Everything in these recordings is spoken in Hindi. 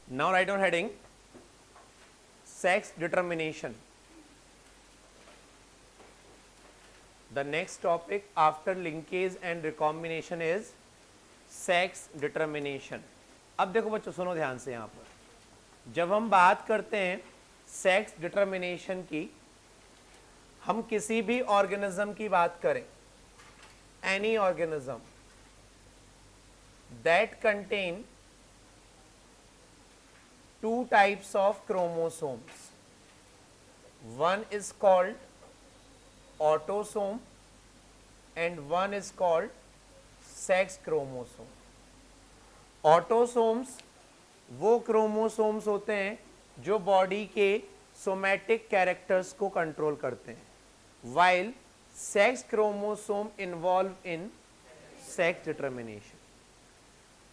Now write down heading sex determination. The next topic after linkage and recombination is sex determination. अब देखो बच्चों, सुनो ध्यान से, यहां पर जब हम बात करते हैं सेक्स डिटर्मिनेशन की, हम किसी भी ऑर्गेनिज्म की बात करें, any organism that contain two types of chromosomes. One is called autosome and one is called sex chromosome. Autosomes वो क्रोमोसोम्स होते हैं जो बॉडी के सोमैटिक कैरेक्टर्स को कंट्रोल करते हैं, while sex chromosome involve in sex determination.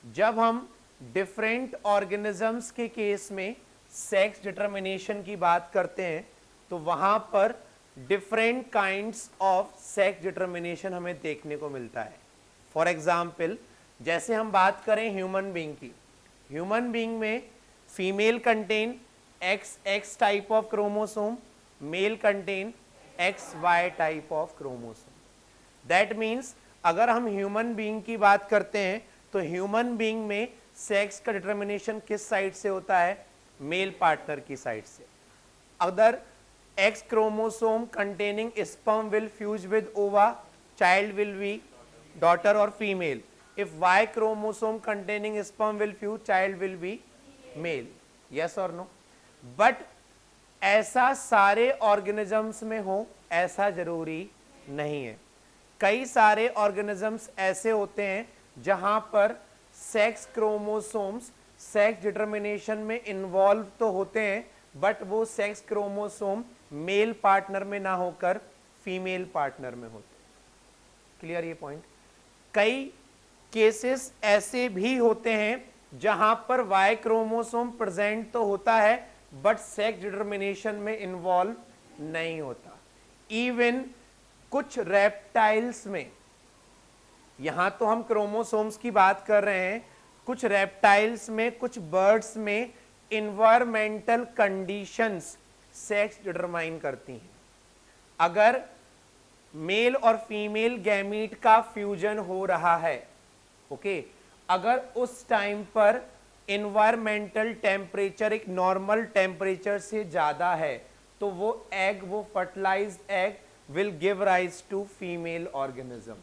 जब हम डिफरेंट ऑर्गेनिजम्स के केस में सेक्स डिटर्मिनेशन की बात करते हैं तो वहां पर different kinds of sex determination हमें देखने को मिलता है. फॉर एग्जाम्पल, जैसे हम बात करें ह्यूमन बीइंग की, ह्यूमन बीइंग में female contain XX type of chromosome, male contain XY type of chromosome. That means अगर हम ह्यूमन बीइंग की बात करते हैं तो ह्यूमन बीइंग में सेक्स का डिटर्मिनेशन किस साइड से होता है? मेल पार्टनर की साइड से. अगर X chromosome containing sperm will fuse with ova, child will be daughter और female. If Y chromosome containing sperm will fuse, child will be male. Yes और नो? बट ऐसा सारे ऑर्गेनिजम्स में हो ऐसा जरूरी नहीं है. कई सारे ऑर्गेनिजम्स ऐसे होते हैं जहां पर सेक्स क्रोमोसोम्स सेक्स डिटर्मिनेशन में इन्वॉल्व तो होते हैं, बट वो सेक्स क्रोमोसोम मेल पार्टनर में ना होकर फीमेल पार्टनर में होते. क्लियर ये पॉइंट? कई केसेस ऐसे भी होते हैं जहां पर वाई क्रोमोसोम प्रेजेंट तो होता है बट सेक्स डिटर्मिनेशन में इन्वॉल्व नहीं होता. इवन कुछ रेप्टाइल्स में, यहां तो हम क्रोमोसोम्स की बात कर रहे हैं, कुछ रेप्टाइल्स में, कुछ बर्ड्स में इन्वायरमेंटल कंडीशंस सेक्स डिटरमाइन करती हैं. अगर मेल और फीमेल गैमीट का फ्यूजन हो रहा है, ओके, अगर उस टाइम पर इन्वायरमेंटल टेम्परेचर एक नॉर्मल टेम्परेचर से ज्यादा है तो वो एग, वो fertilised egg will give rise to female organism.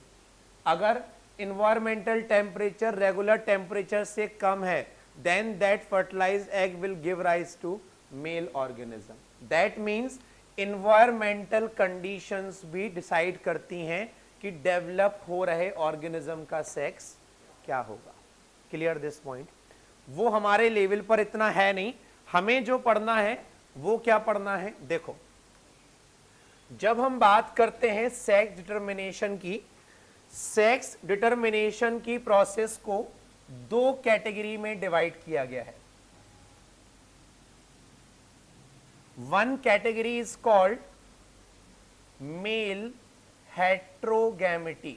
अगर इन्वायरमेंटल टेम्परेचर रेगुलर टेम्परेचर से कम है then that fertilised egg will give rise to male organism. That means environmental conditions भी डिसाइड करती हैं कि डेवलप हो रहे ऑर्गेनिज्म का सेक्स क्या होगा. Clear this point? वो हमारे लेवल पर इतना है नहीं. हमें जो पढ़ना है वो क्या पढ़ना है? देखो, जब हम बात करते हैं सेक्स डिटर्मिनेशन की, सेक्स डिटर्मिनेशन की प्रोसेस को दो कैटेगरी में डिवाइड किया गया है. One category is called male heterogamety.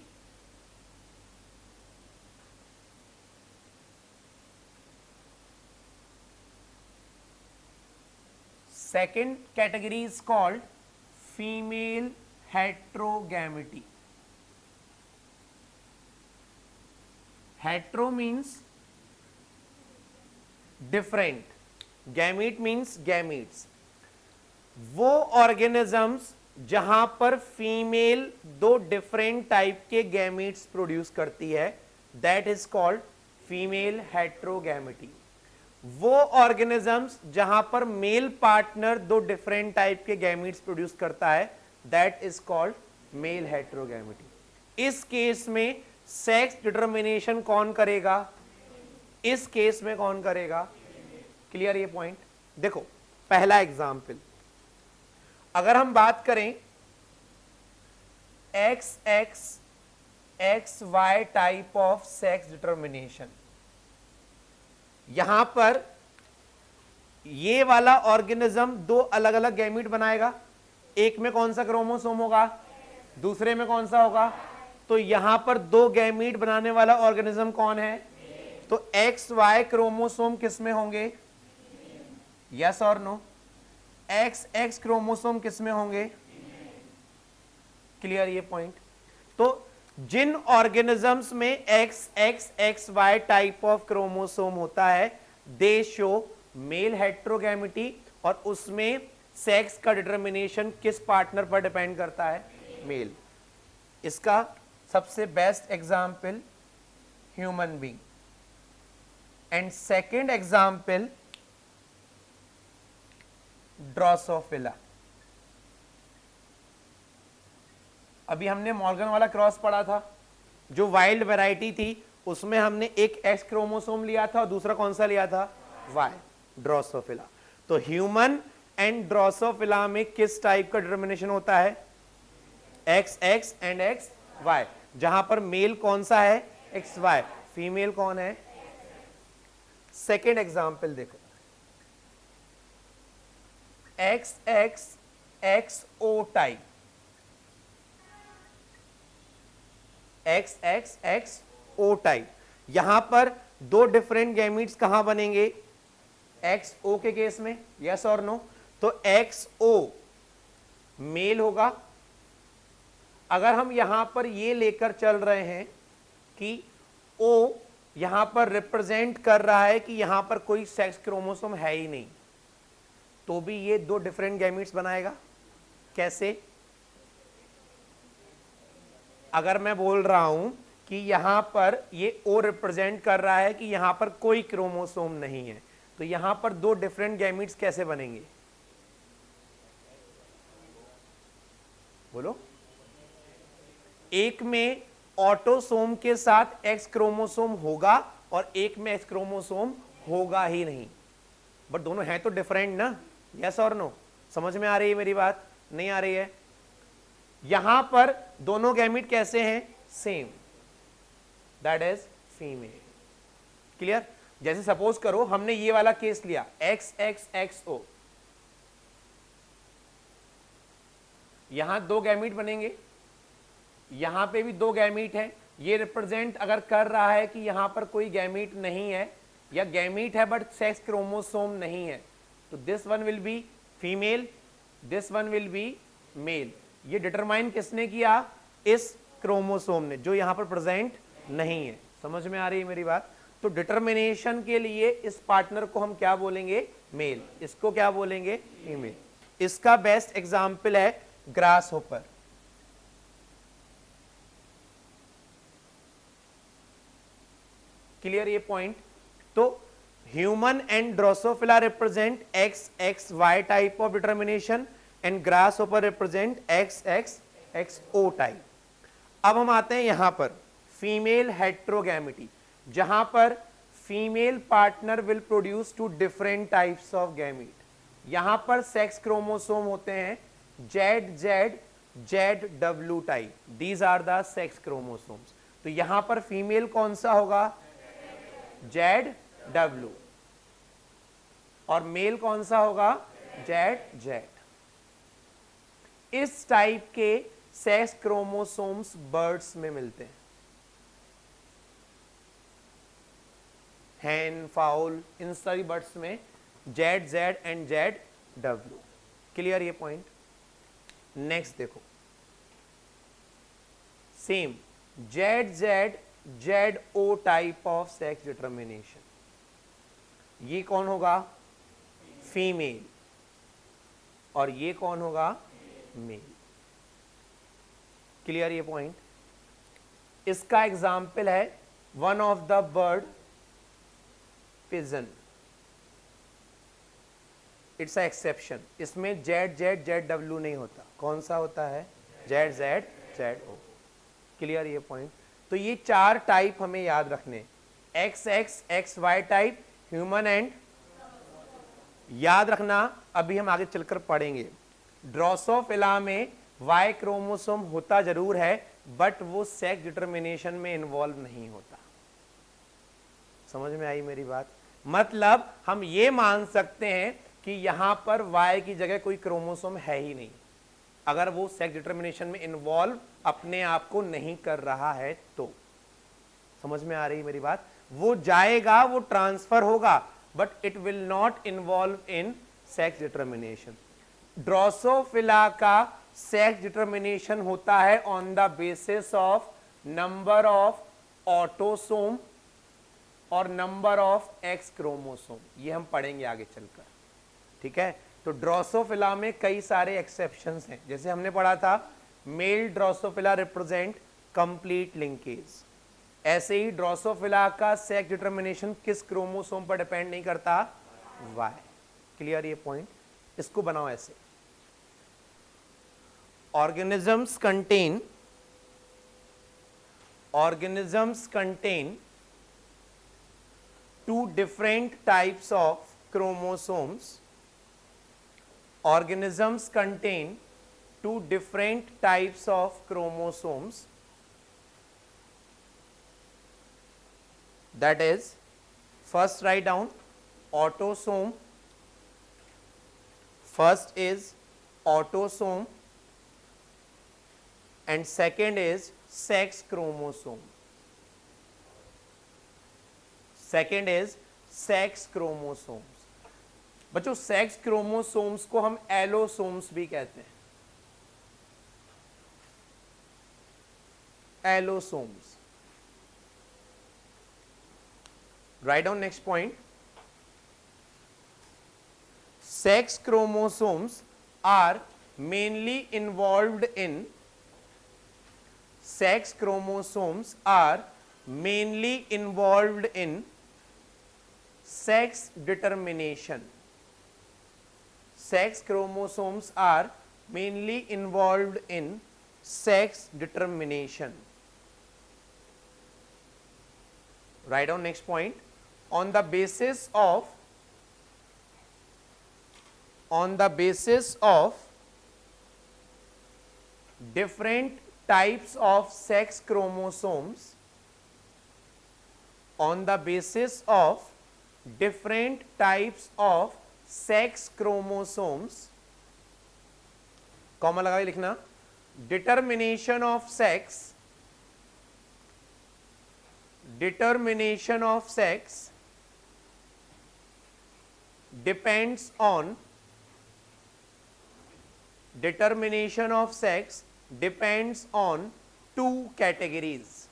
Second category is called female heterogamety. Hetero means different, gamete means gametes. वो ऑर्गेनिजम्स जहां पर फीमेल दो डिफरेंट टाइप के गैमीट्स प्रोड्यूस करती है, that is called female heterogamety. वो ऑर्गेनिजम्स जहां पर मेल पार्टनर दो डिफरेंट टाइप के गैमीट्स प्रोड्यूस करता है, that is called male heterogamety. इस केस में सेक्स डिटर्मिनेशन कौन करेगा? इस केस में कौन करेगा? क्लियर ये पॉइंट? देखो, पहला एग्जाम्पल, अगर हम बात करें XX XY type of sex determination, यहां पर ये वाला ऑर्गेनिज्म दो अलग अलग गैमीट बनाएगा. एक में कौन सा क्रोमोसोम होगा, दूसरे में कौन सा होगा? तो यहां पर दो गैमीट बनाने वाला ऑर्गेनिज्म कौन है? तो XY क्रोमोसोम किस में होंगे? यस और नो? एक्स एक्स क्रोमोसोम किस में होंगे? क्लियर ये पॉइंट? तो जिन ऑर्गेनिजम्स में X X X Y type of chromosome होता है दे शो मेल हेट्रोगैमिटी, और उसमें सेक्स का डिटर्मिनेशन किस पार्टनर पर डिपेंड करता है? मेल। इसका सबसे best example human being, and second example Drosophila. अभी हमने मॉर्गन वाला क्रॉस पढ़ा था, जो वाइल्ड वैरायटी थी, उसमें हमने एक एक्स क्रोमोसोम लिया था और दूसरा कौन सा लिया था? Y, drosophila. तो ह्यूमन एंड ड्रोसोफिला में किस टाइप का डिटर्मिनेशन होता है? X X and X Y, जहां पर मेल कौन सा है? एक्स वाई, फीमेल कौन है? सेकेंड एग्जाम्पल देखो, x X X O type, x X X O type, यहां पर दो डिफरेंट गैमीट्स कहां बनेंगे? एक्स ओ के केस में, यस और नो? तो एक्स ओ मेल होगा। अगर हम यहां पर ये लेकर चल रहे हैं कि ओ यहां पर रिप्रेजेंट कर रहा है कि यहां पर कोई सेक्स क्रोमोसोम है ही नहीं, तो भी ये दो डिफरेंट गैमीट्स बनाएगा। कैसे? अगर मैं बोल रहा हूं कि यहां पर ये ओ रिप्रेजेंट कर रहा है कि यहां पर कोई क्रोमोसोम नहीं है, तो यहां पर दो डिफरेंट गैमीट्स कैसे बनेंगे? बोलो। एक में ऑटोसोम के साथ एक्स क्रोमोसोम होगा और एक में एक्स क्रोमोसोम होगा ही नहीं, बट दोनों हैं तो डिफरेंट ना, यस और नो? समझ में आ रही है मेरी बात? नहीं आ रही है? यहां पर दोनों गैमीट कैसे हैं? Same, that is female. Clear? जैसे सपोज करो हमने ये वाला केस लिया, एक्स एक्स एक्स ओ, यहां दो गैमीट बनेंगे, यहां पे भी दो गैमीट हैं, ये रिप्रेजेंट अगर कर रहा है कि यहां पर कोई गैमीट नहीं है, या गैमीट है बट सेक्स क्रोमोसोम नहीं है, तो this one will be female, this one will be male. ये डिटरमाइन किसने किया? इस क्रोमोसोम ने, जो यहां पर प्रेजेंट नहीं है। समझ में आ रही है मेरी बात? तो डिटरमिनेशन के लिए इस पार्टनर को हम क्या बोलेंगे? मेल। इसको क्या बोलेंगे? फीमेल। इसका बेस्ट एग्जाम्पल है ग्रास होपर। क्लियर ये पॉइंट? तो human and drosophila represent X X Y type of determination, and grasshopper represent X X X O type. अब हम आते हैं यहां पर फीमेल हेट्रोगैमिटी, जहां पर female partner will produce two different types of gamete. यहां पर सेक्स क्रोमोसोम होते हैं Z Z Z W type, these are the sex chromosomes. तो यहां पर फीमेल कौन सा होगा? जेड डब्ल्यू, और मेल कौन सा होगा? Z Z. इस टाइप के सेक्स क्रोमोसोम्स बर्ड्स में मिलते हैं, हैन, फाउल, इन सारी बर्ड्स में Z Z and Z W. Clear ये पॉइंट? नेक्स्ट देखो, same Z Z Z O type of sex determination, ये कौन होगा? फीमेल, और ये कौन होगा? मेल। क्लियर ये पॉइंट? इसका एग्जाम्पल है one of the bird pigeon, it's a exception. इसमें जेड जेड जेड डब्ल्यू नहीं होता, कौन सा होता है? Z Z Z O. Clear ये पॉइंट? तो ये चार टाइप हमें याद रखने, X X X Y type, human and, याद रखना अभी हम आगे चलकर पढ़ेंगे। ड्रोसोफिला में वाई क्रोमोसोम होता जरूर है, बट वो सेक्स डिटर्मिनेशन में इन्वॉल्व नहीं होता। समझ में आई मेरी बात? मतलब हम ये मान सकते हैं कि यहां पर वाई की जगह कोई क्रोमोसोम है ही नहीं, अगर वो सेक्स डिटर्मिनेशन में इन्वॉल्व अपने आप को नहीं कर रहा है तो। समझ में आ रही मेरी बात? वो जाएगा, वो ट्रांसफर होगा, but it will not involve in sex determination. Drosophila का सेक्स डिटर्मिनेशन होता है on the basis of number of autosome और नंबर ऑफ एक्स क्रोमोसोम। ये हम पढ़ेंगे आगे चलकर, ठीक है। तो ड्रोसोफिला में कई सारे एक्सेप्शंस हैं, जैसे हमने पढ़ा था male Drosophila represent complete linkage. ऐसे ही ड्रोसोफिला का सेक्स डिटर्मिनेशन किस क्रोमोसोम पर डिपेंड नहीं करता, वाई। क्लियर ये पॉइंट? इसको बनाओ ऐसे, organisms contain two different types of chromosomes. Organisms contain two different types of chromosomes, that is, first write down autosome. First is autosome and second is sex chromosome. Second is sex chromosomes. बच्चों सेक्स क्रोमोसोम्स को हम एलोसोम्स भी कहते हैं, allosomes. Write down next point. Sex chromosomes are mainly involved in sex chromosomes are mainly involved in sex determination. Sex chromosomes are mainly involved in sex determination. Write down next point. On the basis of different types of sex chromosomes, on the basis of different types of sex chromosomes, comma लगा के लिखना, determination of sex depends on two categories.